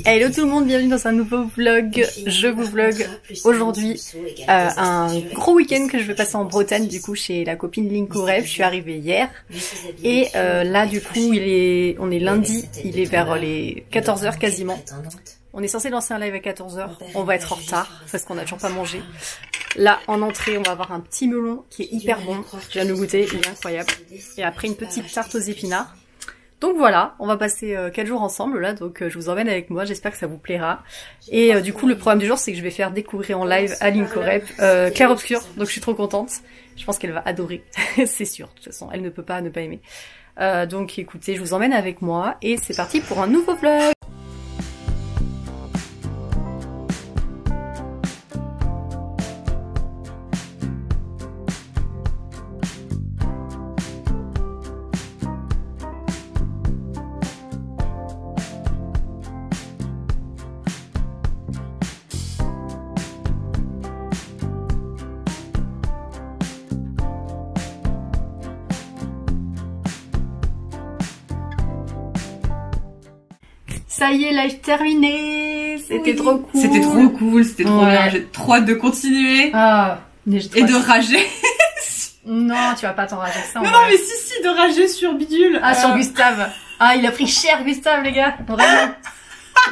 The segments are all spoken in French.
Hello tout le monde, bienvenue dans un nouveau vlog. Je vous vlog aujourd'hui un gros week-end que je vais passer en Bretagne, du coup chez la copine Linko Rêve. Je suis arrivée hier et là du coup on est lundi, il est vers les 14h quasiment. On est censé lancer un live à 14h, on va être en retard parce qu'on n'a toujours pas mangé. Là en entrée on va avoir un petit melon qui est hyper bon, je viens de le goûter, il est incroyable. Et après une petite tarte aux épinards. Donc voilà, on va passer 4 jours ensemble là, donc je vous emmène avec moi, j'espère que ça vous plaira. Et du coup le programme du jour c'est que je vais faire découvrir en live à Linko Rêve Clair Obscur, donc je suis trop contente. Je pense qu'elle va adorer, c'est sûr, de toute façon elle ne peut pas ne pas aimer. Donc écoutez, je vous emmène avec moi et c'est parti pour un nouveau vlog. Ça y est, live terminé. C'était trop cool. C'était trop cool, c'était trop bien. J'ai trop hâte de continuer. Ah, et de rager. Non, tu vas pas t'enrager ça. Non, mais si, de rager sur Bidule. Ah, sur Gustave. Ah, il a pris cher, Gustave, les gars. Vraiment.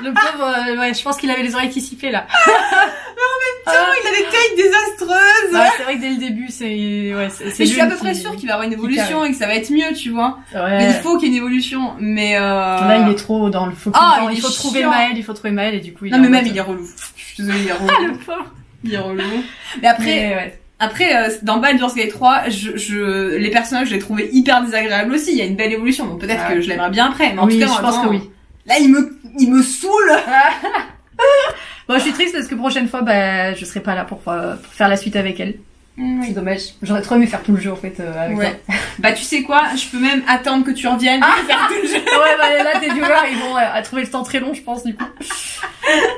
Le pauvre, ouais, je pense qu'il avait les oreilles qui sifflaient, là. Mais en même temps, il a des tailles désastreuses. Ouais, c'est vrai que dès le début, mais je suis à peu près sûre qu'il va avoir une évolution et que ça va être mieux, tu vois. Ouais. Mais il faut qu'il y ait une évolution. Mais là, il est trop dans le faux. Ah, il faut trouver Maël, et du coup, non, mais même, il est relou. Je suis désolée, il est relou. Ah, le pauvre. Il est relou. Mais après, dans Baldur's Gate 3, les personnages, je les trouvais hyper désagréables aussi. Il y a une belle évolution. Donc peut-être que je l'aimerais bien après. Mais en tout cas, je pense que oui. Là, il me saoule. Bon, je suis triste parce que prochaine fois, je serai pas là pour faire la suite avec elle. C'est dommage. J'aurais trop aimé faire tout le jeu en fait avec toi. Bah tu sais quoi, je peux même attendre que tu reviennes et faire tout le jeu. Ouais, là tes viewers ils vont trouver le temps très long, je pense du coup.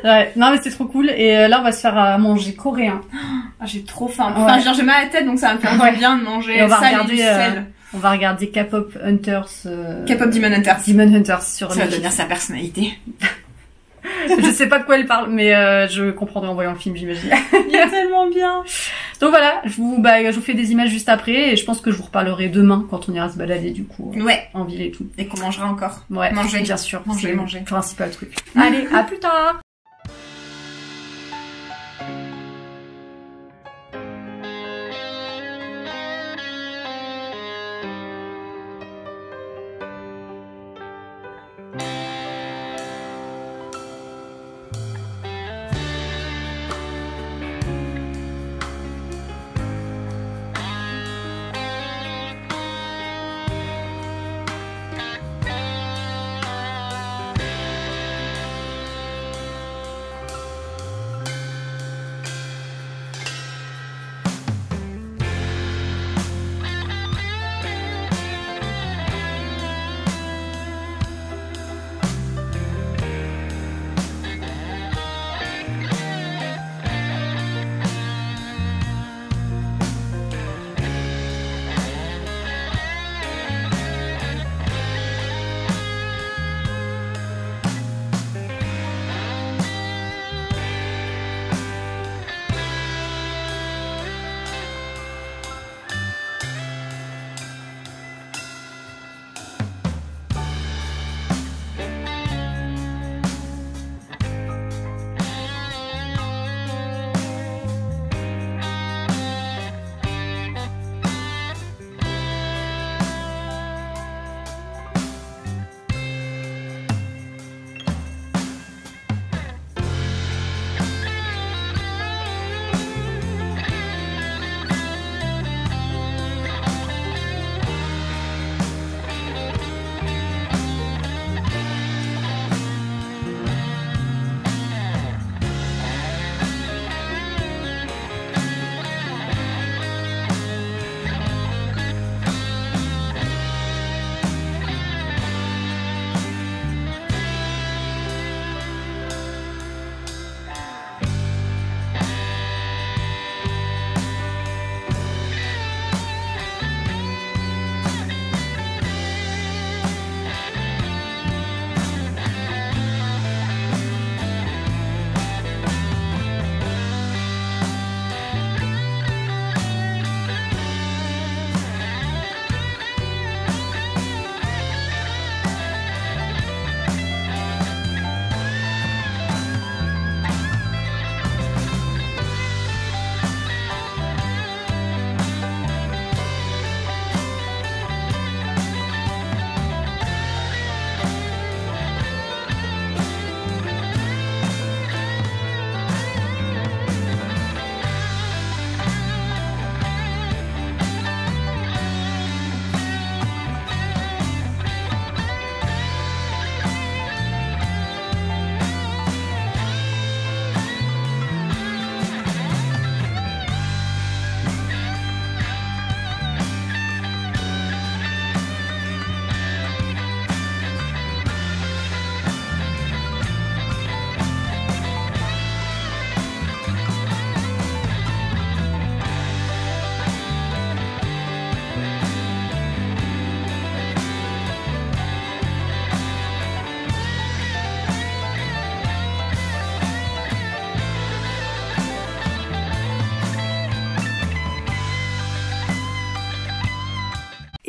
Ouais, non mais c'est trop cool. Et là on va se faire à manger coréen. Ah, j'ai trop faim. Enfin, j'ai mal à la tête donc ça va me faire du bien de manger. Et on va regarder on va regarder K-pop Hunters. K-pop Demon Hunters. Demon Hunters sur. Ça va devenir sa personnalité. Je sais pas de quoi elle parle, mais je comprendrai en voyant le film, j'imagine. Il est tellement bien. Donc voilà, je vous fais des images juste après, et je pense que je vous reparlerai demain quand on ira se balader du coup. En ville et tout. Et qu'on mangera encore. Ouais. Manger. Bien sûr. Manger. Principal truc. Allez, à plus tard.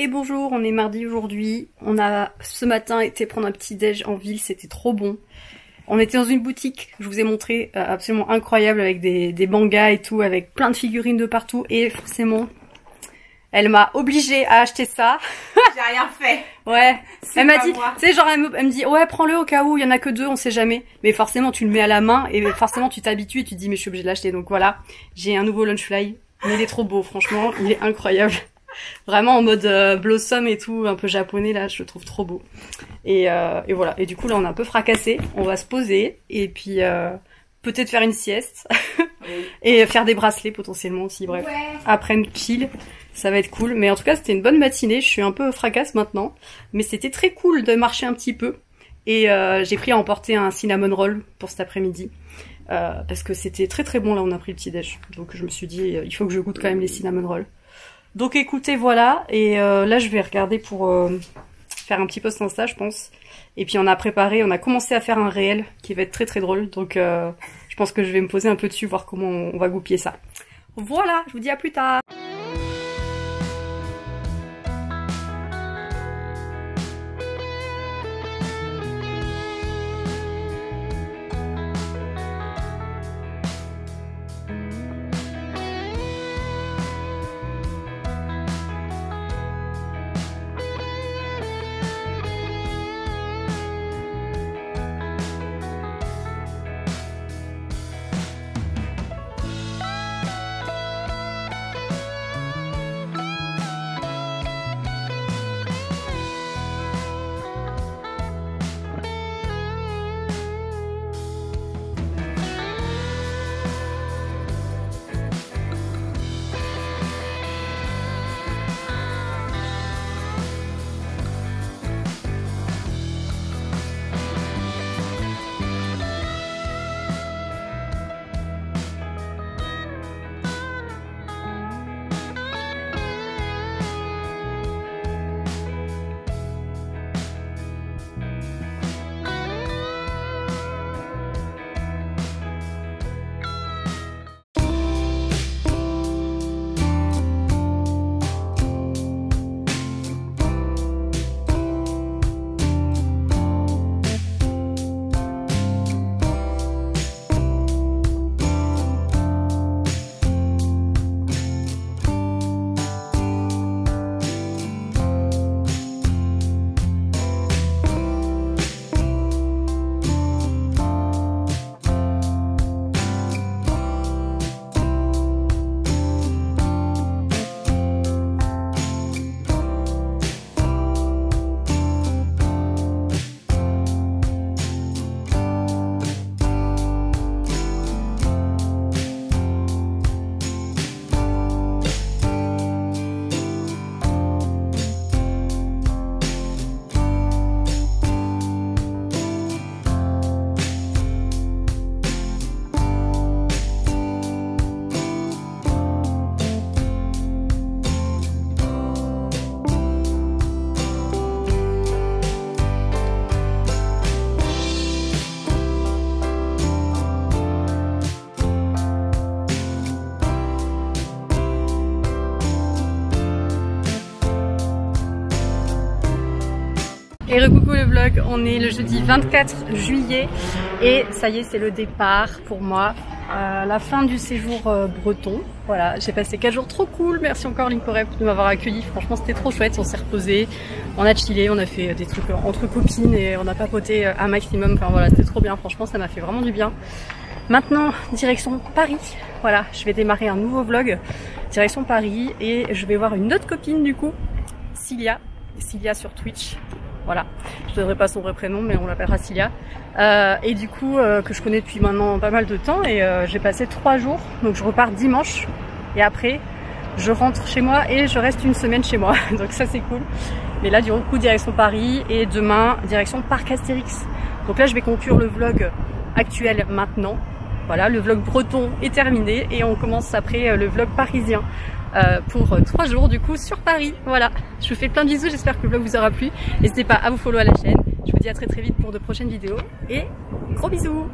Et bonjour, on est mardi aujourd'hui. On a ce matin été prendre un petit déj en ville, c'était trop bon. On était dans une boutique, je vous ai montré, absolument incroyable, avec des mangas et tout, avec plein de figurines de partout. Et forcément, elle m'a obligée à acheter ça. J'ai rien fait. Ouais. Elle m'a dit, tu sais, genre elle me dit, ouais, prends-le au cas où, il y en a que 2, on sait jamais. Mais forcément, tu le mets à la main et forcément, tu t'habitues et tu te dis, mais je suis obligée de l'acheter. Donc voilà, j'ai un nouveau Lunchfly. Mais il est trop beau, franchement, il est incroyable. Vraiment en mode blossom et tout, un peu japonais là, je le trouve trop beau. Et voilà. Et du coup là on est un peu fracassé, on va se poser et puis peut-être faire une sieste et faire des bracelets potentiellement aussi. Bref, ouais. Après une chill, ça va être cool. Mais en tout cas c'était une bonne matinée. Je suis un peu fracasse maintenant, mais c'était très cool de marcher un petit peu. Et j'ai pris à emporter un cinnamon roll pour cet après-midi. Parce que c'était très très bon là, on a pris le petit déj. Donc je me suis dit il faut que je goûte quand même les cinnamon rolls. Donc écoutez, voilà, et là je vais regarder pour faire un petit post Insta, je pense. Et puis on a commencé à faire un réel qui va être très très drôle, donc je pense que je vais me poser un peu dessus, voir comment on va goupiller ça. Voilà, je vous dis à plus tard. Et recoucou le vlog, on est le jeudi 24 juillet et ça y est, c'est le départ pour moi, la fin du séjour breton. Voilà, j'ai passé 4 jours trop cool, merci encore Linkorep de m'avoir accueilli, franchement c'était trop chouette, on s'est reposé, on a chillé, on a fait des trucs entre copines et on a papoté un maximum, enfin voilà, c'était trop bien, franchement ça m'a fait vraiment du bien. Maintenant, direction Paris, voilà, je vais démarrer un nouveau vlog, direction Paris et je vais voir une autre copine du coup, Cilia sur Twitch. Voilà, je ne donnerai pas son vrai prénom, mais on l'appellera Cilia. Et du coup, que je connais depuis maintenant pas mal de temps. Et j'ai passé 3 jours, donc je repars dimanche. Et après, je rentre chez moi et je reste une semaine chez moi. Donc ça, c'est cool. Mais là, du coup, direction Paris et demain, direction Parc Astérix. Donc là, je vais conclure le vlog actuel maintenant. Voilà, le vlog breton est terminé et on commence après le vlog parisien. Pour 3 jours du coup sur Paris. Voilà, je vous fais plein de bisous, j'espère que le vlog vous aura plu. N'hésitez pas à vous follow à la chaîne. Je vous dis à très vite pour de prochaines vidéos et gros bisous.